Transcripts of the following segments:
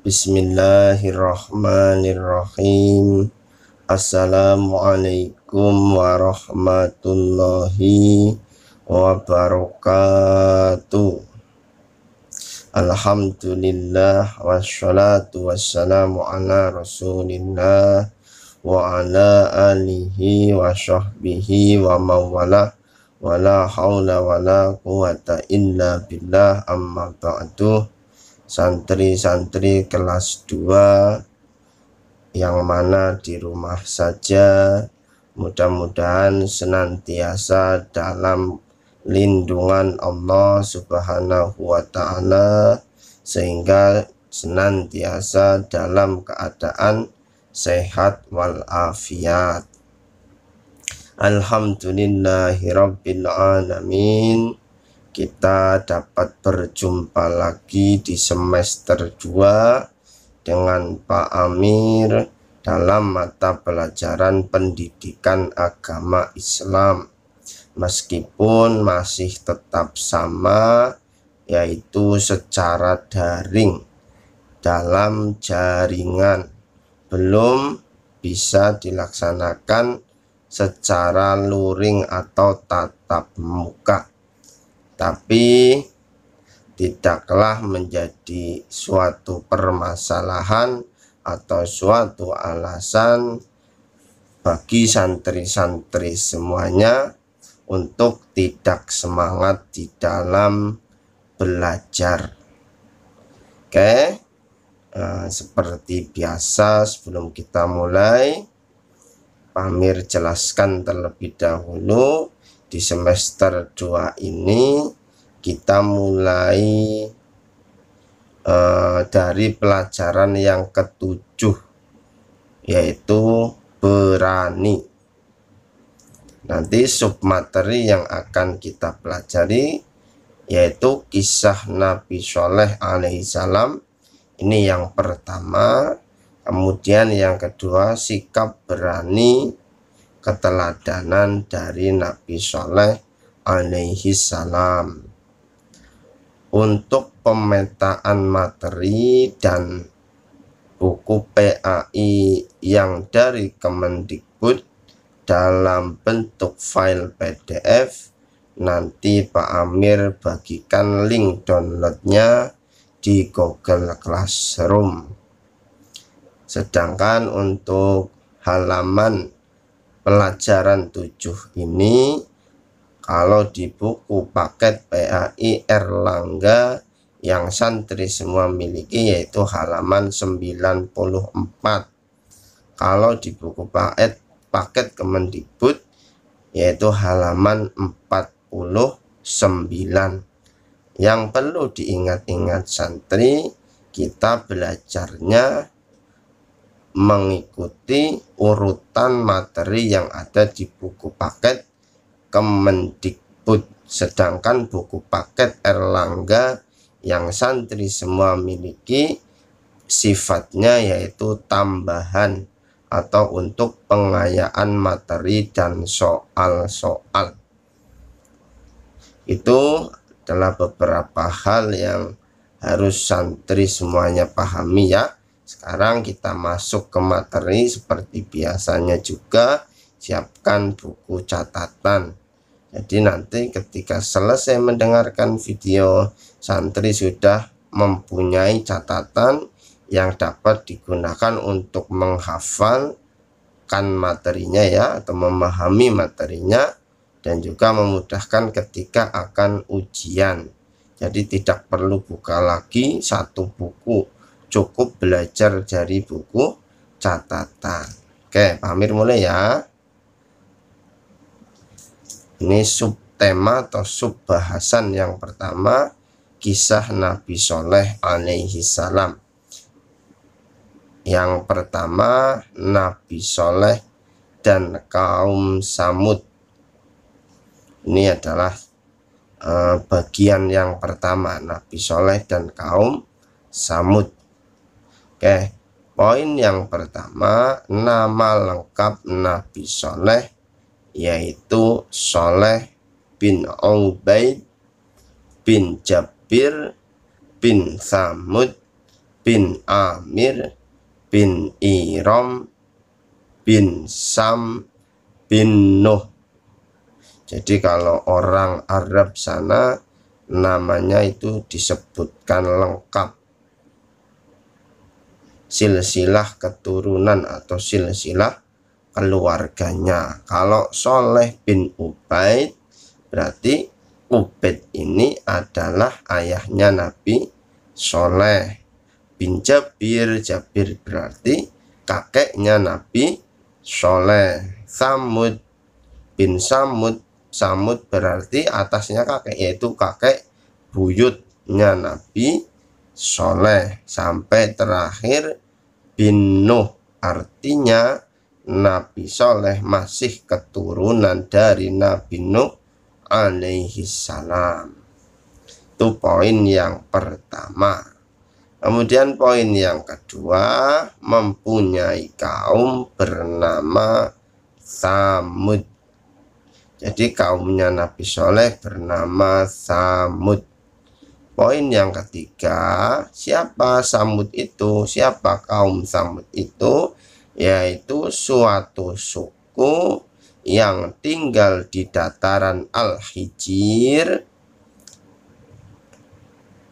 Bismillahirrahmanirrahim. Assalamualaikum warahmatullahi wabarakatuh. Alhamdulillah wassalatu wassalamu ala rasulillah wa ala alihi wa sahbihi wa mawala wala haula wala quwata illa billah, amma ba'du. Santri-santri kelas 2 yang mana di rumah saja, mudah-mudahan senantiasa dalam lindungan Allah Subhanahu wa ta'ala, sehingga senantiasa dalam keadaan sehat walafiat. Alhamdulillahirabbil alamin. Kita dapat berjumpa lagi di semester 2 dengan Pak Amir dalam mata pelajaran pendidikan agama Islam, meskipun masih tetap sama, yaitu secara daring dalam jaringan, belum bisa dilaksanakan secara luring atau tatap muka. Tapi tidaklah menjadi suatu permasalahan atau suatu alasan bagi santri-santri semuanya untuk tidak semangat di dalam belajar. Oke, seperti biasa sebelum kita mulai, Pak Amir jelaskan terlebih dahulu. Di semester 2 ini kita mulai dari pelajaran yang ke-7, yaitu berani. Nanti submateri yang akan kita pelajari yaitu kisah Nabi Shaleh alaihissalam. Ini yang pertama. Kemudian yang kedua, sikap berani, keteladanan dari Nabi Shaleh alaihi salam. Untuk pemetaan materi dan buku PAI yang dari Kemendikbud dalam bentuk file PDF, nanti Pak Amir bagikan link downloadnya di Google Classroom. Sedangkan untuk halaman pelajaran 7 ini, kalau di buku paket PAI Erlangga yang santri semua miliki, yaitu halaman 94. Kalau di buku paket Kemendikbud yaitu halaman 49. Yang perlu diingat-ingat santri, kita belajarnya mengikuti urutan materi yang ada di buku paket Kemendikbud. Sedangkan buku paket Erlangga yang santri semua miliki sifatnya yaitu tambahan atau untuk pengayaan materi dan soal-soal. Itu adalah beberapa hal yang harus santri semuanya pahami ya. Sekarang kita masuk ke materi. Seperti biasanya juga, siapkan buku catatan. Jadi nanti ketika selesai mendengarkan video, santri sudah mempunyai catatan yang dapat digunakan untuk menghafalkan materinya ya, atau memahami materinya, dan juga memudahkan ketika akan ujian. Jadi tidak perlu buka lagi satu buku, cukup belajar dari buku catatan. Oke, Pak Amir mulai ya. Ini subtema atau subbahasan yang pertama, kisah Nabi Shaleh alaihi salam. Yang pertama, Nabi Shaleh dan kaum Samud. Ini adalah bagian yang pertama, Nabi Shaleh dan kaum Samud. Oke, poin yang pertama, nama lengkap Nabi Shaleh yaitu Shaleh bin Ubaid bin Jabir bin Samud bin Amir, bin Iram, bin Sam, bin Nuh. Jadi kalau orang Arab sana namanya itu disebutkan lengkap, silsilah keturunan atau silsilah keluarganya. Kalau Soleh bin Ubaid, berarti Ubaid ini adalah ayahnya Nabi Soleh. Bin Jabir, Jabir berarti kakeknya Nabi Soleh. Samud bin Samud, Samud berarti atasnya kakek, yaitu kakek buyutnya Nabi Soleh. Sampai terakhir bin Nuh, artinya Nabi Soleh masih keturunan dari Nabi Nuh alaihi salam. Itu poin yang pertama. Kemudian poin yang kedua, mempunyai kaum bernama Samud. Jadi kaumnya Nabi Soleh bernama Samud. Poin yang ketiga, siapa Samud itu? Siapa kaum Samud itu? Yaitu suatu suku yang tinggal di dataran Al-Hijr,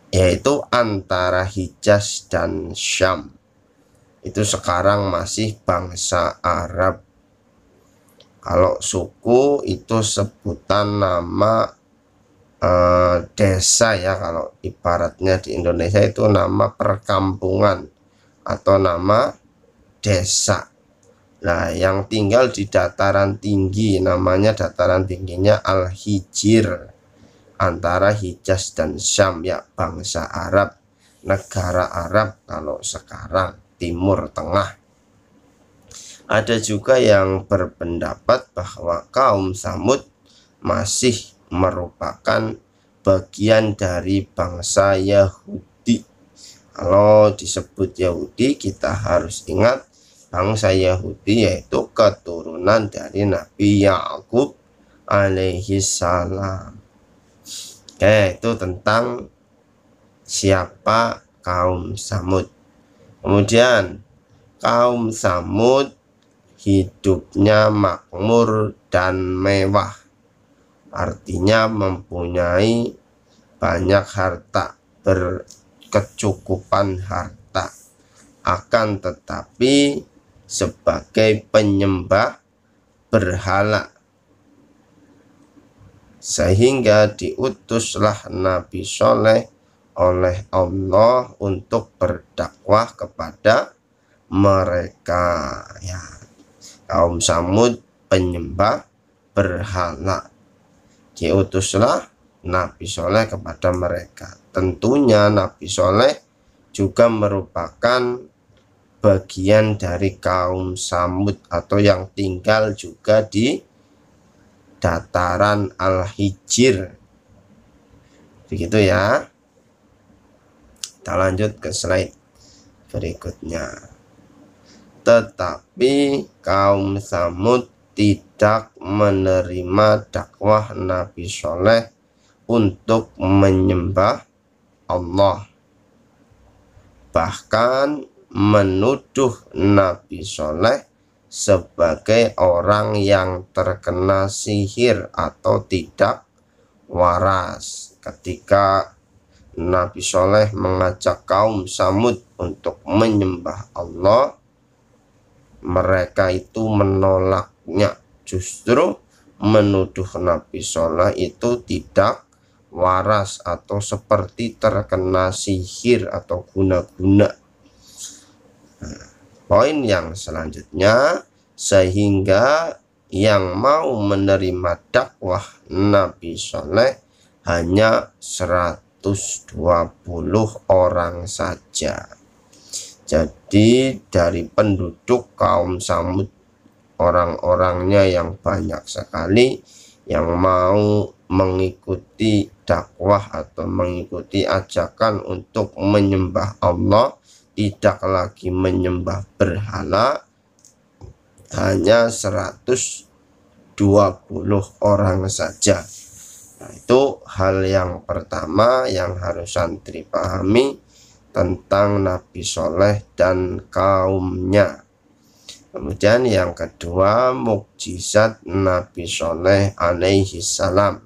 yaitu antara Hijaz dan Syam. Itu sekarang masih bangsa Arab. Kalau suku itu sebutan nama desa ya, kalau ibaratnya di Indonesia itu nama perkampungan atau nama desa. Nah, yang tinggal di dataran tinggi namanya dataran tingginya Al-Hijr, antara Hijaz dan Syam ya, bangsa Arab, negara Arab kalau sekarang Timur Tengah. Ada juga yang berpendapat bahwa kaum Samud masih merupakan bagian dari bangsa Yahudi. Kalau disebut Yahudi, kita harus ingat bangsa Yahudi yaitu keturunan dari Nabi Yakub alaihi salam. Oke, itu tentang siapa kaum Samud. Kemudian kaum Samud hidupnya makmur dan mewah, artinya mempunyai banyak harta, berkecukupan harta. Akan tetapi sebagai penyembah berhala, sehingga diutuslah Nabi Soleh oleh Allah untuk berdakwah kepada mereka ya. Kaum Samud penyembah berhala, diutuslah Nabi Soleh kepada mereka. Tentunya Nabi Soleh juga merupakan bagian dari kaum Samud atau yang tinggal juga di dataran Al-Hijr. Begitu ya. Kita lanjut ke slide berikutnya. Tetapi kaum Samud tidak menerima dakwah Nabi Soleh untuk menyembah Allah, bahkan menuduh Nabi Soleh sebagai orang yang terkena sihir atau tidak waras. Ketika Nabi Soleh mengajak kaum Samud untuk menyembah Allah, mereka itu menolaknya, justru menuduh Nabi Soleh itu tidak waras atau seperti terkena sihir atau guna-guna. Poin yang selanjutnya, sehingga yang mau menerima dakwah Nabi Soleh hanya 120 orang saja. Jadi dari penduduk kaum Samud, orang-orangnya yang banyak sekali yang mau mengikuti dakwah atau mengikuti ajakan untuk menyembah Allah, tidak lagi menyembah berhala, hanya 120 orang saja. Nah, itu hal yang pertama yang harus santri pahami tentang Nabi Soleh dan kaumnya. Kemudian yang kedua, mukjizat Nabi Soleh alaihi salam.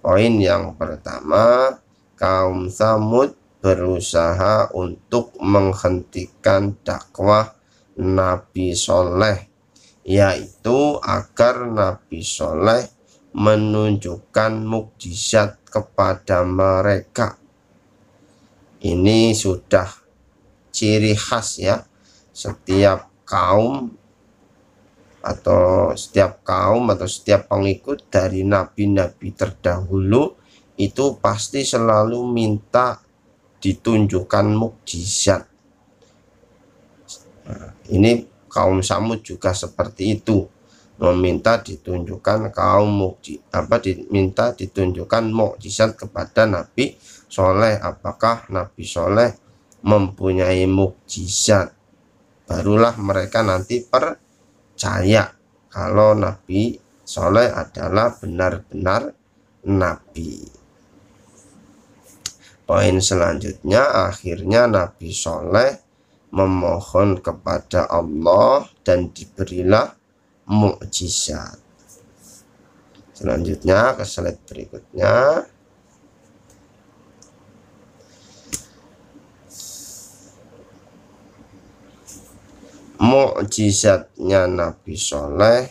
Poin yang pertama, kaum Tsamud berusaha untuk menghentikan dakwah Nabi Soleh, yaitu agar Nabi Soleh menunjukkan mukjizat kepada mereka. Ini sudah ciri khas ya, setiap kaum atau setiap pengikut dari nabi-nabi terdahulu itu pasti selalu minta ditunjukkan mukjizat. Nah, ini kaum Tsamud juga seperti itu, meminta ditunjukkan diminta ditunjukkan mukjizat kepada Nabi Soleh. Apakah Nabi Soleh mempunyai mukjizat? Barulah mereka nanti percaya kalau Nabi Soleh adalah benar-benar nabi. Poin selanjutnya, akhirnya Nabi Soleh memohon kepada Allah dan diberilah mukjizat. Selanjutnya ke slide berikutnya. Mukjizatnya Nabi Soleh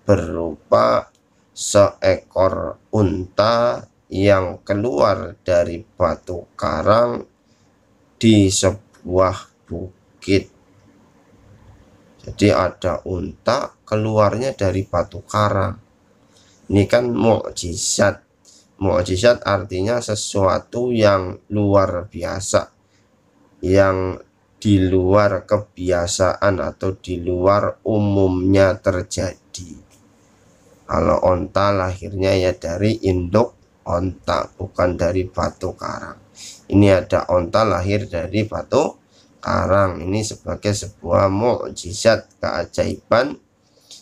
berupa seekor unta yang keluar dari batu karang di sebuah bukit. Jadi ada unta keluarnya dari batu karang. Ini kan mukjizat. Mukjizat artinya sesuatu yang luar biasa, yang di luar kebiasaan atau di luar umumnya terjadi. Kalau onta lahirnya ya dari induk onta, bukan dari batu karang. Ini ada onta lahir dari batu karang. Ini sebagai sebuah mukjizat, keajaiban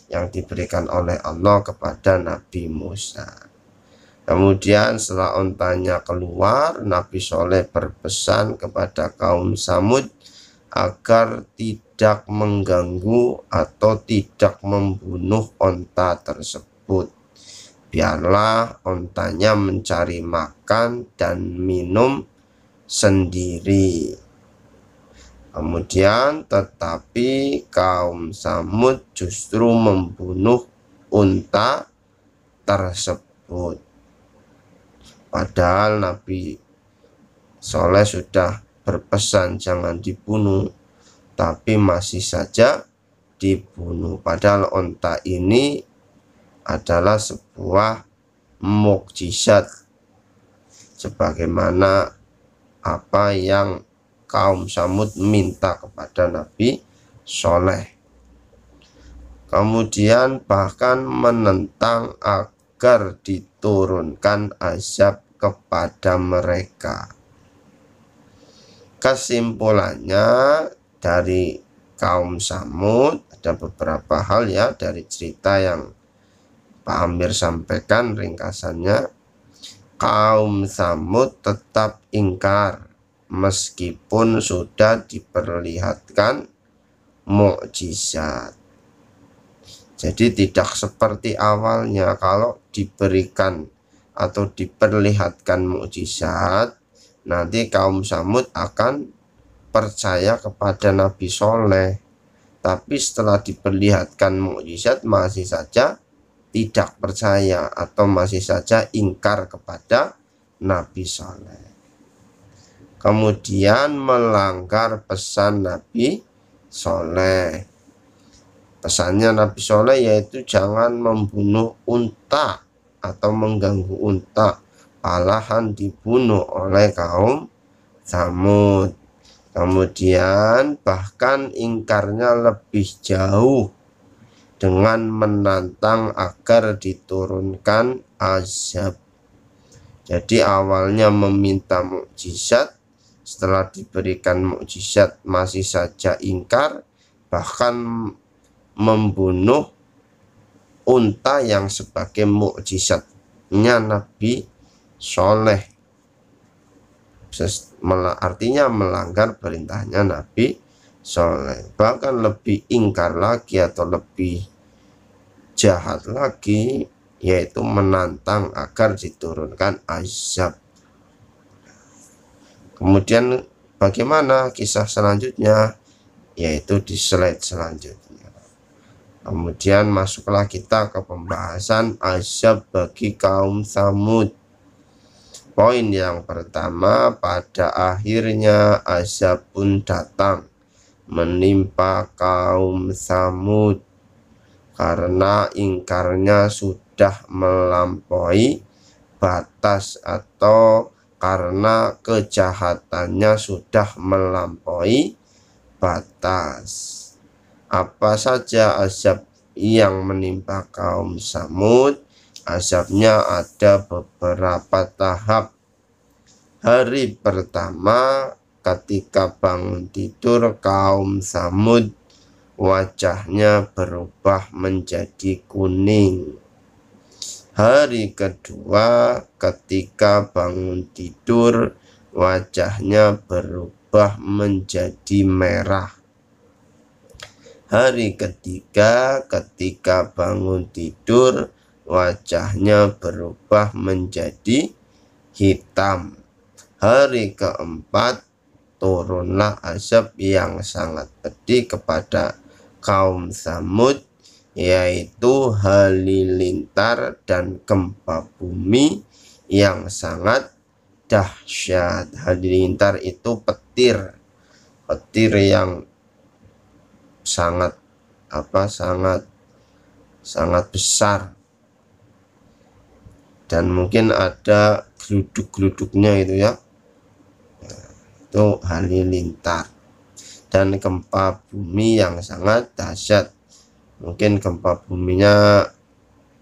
yang diberikan oleh Allah kepada Nabi Musa. Kemudian setelah ontanya keluar, Nabi Soleh berpesan kepada kaum Tsamud agar tidak mengganggu atau tidak membunuh onta tersebut. Biarlah ontanya mencari makan dan minum sendiri. Kemudian tetapi kaum Tsamud justru membunuh unta tersebut. Padahal Nabi Soleh sudah berpesan jangan dibunuh, tapi masih saja dibunuh. Padahal onta ini adalah sebuah mukjizat, sebagaimana apa yang kaum Tsamud minta kepada Nabi Soleh. Kemudian bahkan menentang agar diturunkan azab kepada mereka. Kesimpulannya dari kaum Tsamud ada beberapa hal ya dari cerita yang Pak Amir sampaikan ringkasannya. Kaum Tsamud tetap ingkar meskipun sudah diperlihatkan mukjizat. Jadi tidak seperti awalnya, kalau diberikan atau diperlihatkan mukjizat, nanti kaum Tsamud akan percaya kepada Nabi Soleh. Tapi setelah diperlihatkan mukjizat masih saja tidak percaya atau masih saja ingkar kepada Nabi Soleh. Kemudian melanggar pesan Nabi Soleh. Pesannya Nabi Soleh yaitu jangan membunuh unta atau mengganggu unta. Malahan dibunuh oleh kaum Tsamud. Kemudian bahkan ingkarnya lebih jauh dengan menantang agar diturunkan azab. Jadi awalnya meminta mukjizat, setelah diberikan mukjizat masih saja ingkar, bahkan membunuh unta yang sebagai mukjizatnya Nabi Soleh. artinya melanggar perintahnya Nabi Soleh. Bahkan lebih ingkar lagi atau lebih jahat lagi, yaitu menantang agar diturunkan azab. Kemudian bagaimana kisah selanjutnya, yaitu di slide selanjutnya. Kemudian masuklah kita ke pembahasan azab bagi kaum Tsamud. Poin yang pertama, pada akhirnya azab pun datang menimpa kaum Tsamud karena ingkarnya sudah melampaui batas atau karena kejahatannya sudah melampaui batas. Apa saja azab yang menimpa kaum Tsamud? Azabnya ada beberapa tahap. Hari pertama, ketika bangun tidur, kaum Tsamud wajahnya berubah menjadi kuning. Hari kedua, ketika bangun tidur, wajahnya berubah menjadi merah. Hari ketiga, ketika bangun tidur, wajahnya berubah menjadi hitam. Hari keempat, turunlah azab yang sangat pedih kepada kaum Tsamud, yaitu halilintar dan gempa bumi yang sangat dahsyat. Halilintar itu petir yang sangat besar, dan mungkin ada geluduk-geluduknya itu ya, itu halilintar. Dan gempa bumi yang sangat dahsyat, mungkin gempa buminya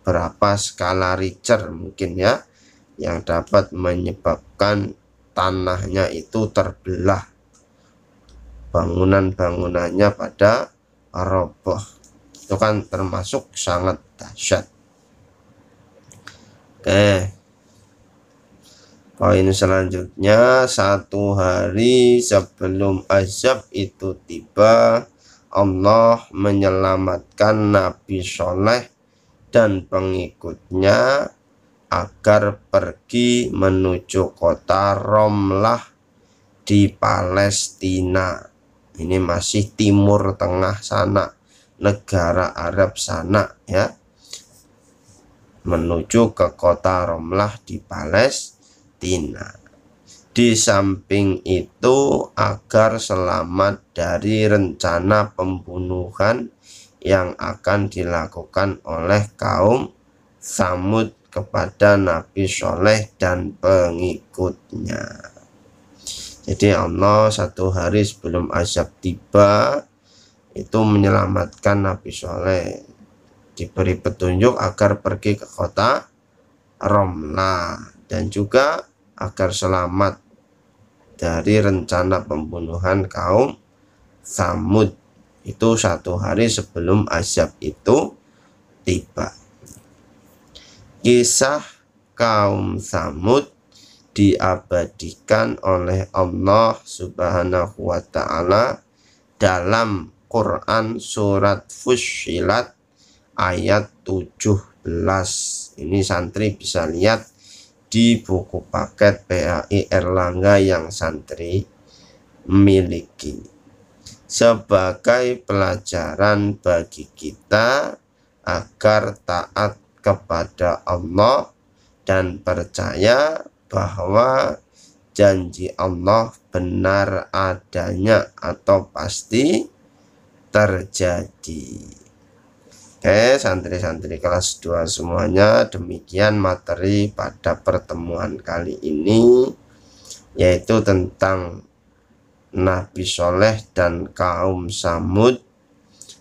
berapa skala Richter mungkin ya, yang dapat menyebabkan tanahnya itu terbelah, bangunan-bangunannya pada roboh. Itu kan termasuk sangat dahsyat. Oke, poin selanjutnya, satu hari sebelum azab itu tiba, Allah menyelamatkan Nabi Soleh dan pengikutnya agar pergi menuju kota Romlah di Palestina. Ini masih timur tengah sana, negara Arab sana ya, menuju ke kota Romlah di Palestina. Di samping itu, agar selamat dari rencana pembunuhan yang akan dilakukan oleh kaum Tsamud kepada Nabi Soleh dan pengikutnya. Jadi Allah satu hari sebelum azab tiba itu menyelamatkan Nabi Soleh, diberi petunjuk agar pergi ke kota Romlah, dan juga agar selamat dari rencana pembunuhan kaum Tsamud. Itu satu hari sebelum azab itu tiba. Kisah kaum Tsamud diabadikan oleh Allah Subhanahu wa Ta'ala dalam Quran surat Fussilat ayat 17. Ini santri bisa lihat di buku paket PAI Erlangga yang santri miliki, sebagai pelajaran bagi kita agar taat kepada Allah dan percaya bahwa janji Allah benar adanya atau pasti terjadi. Oke, santri-santri kelas 2 semuanya, demikian materi pada pertemuan kali ini, yaitu tentang Nabi Soleh dan kaum Tsamud.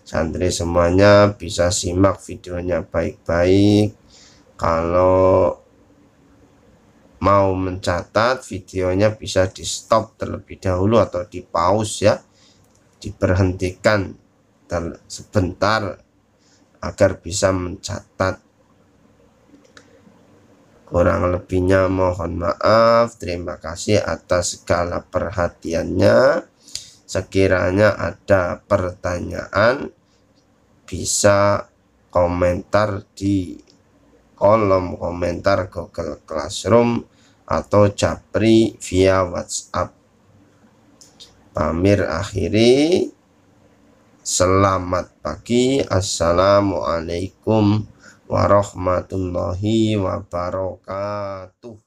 Santri semuanya bisa simak videonya baik-baik. Kalau mau mencatat videonya bisa di stop terlebih dahulu atau di pause ya, diberhentikan sebentar agar bisa mencatat. Kurang lebihnya mohon maaf. Terima kasih atas segala perhatiannya. Sekiranya ada pertanyaan, bisa komentar di kolom komentar Google Classroom atau japri via WhatsApp. Pamir akhiri. Selamat pagi. Assalamualaikum warahmatullahi wabarakatuh.